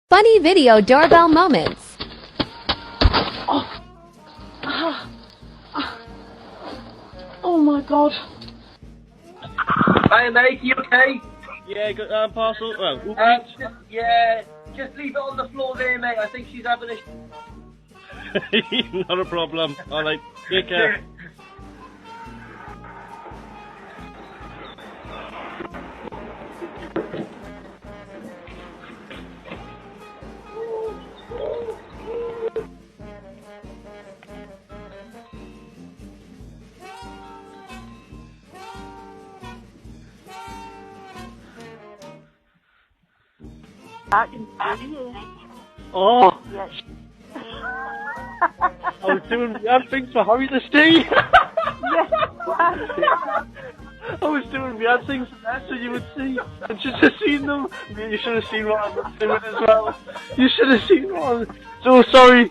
Funny video doorbell moments. Oh my god. Hi mate, you okay? Yeah, got parcel. Oh, Just leave it on the floor there, mate. I think she's having a. not a problem. Alright, take care. I can see you. Oh, Yes. I was doing weird things for Harry to see. I was doing weird things for that so you would see. And you should have seen them. You should have seen what I was doing as well. You should have seen what I was. So sorry.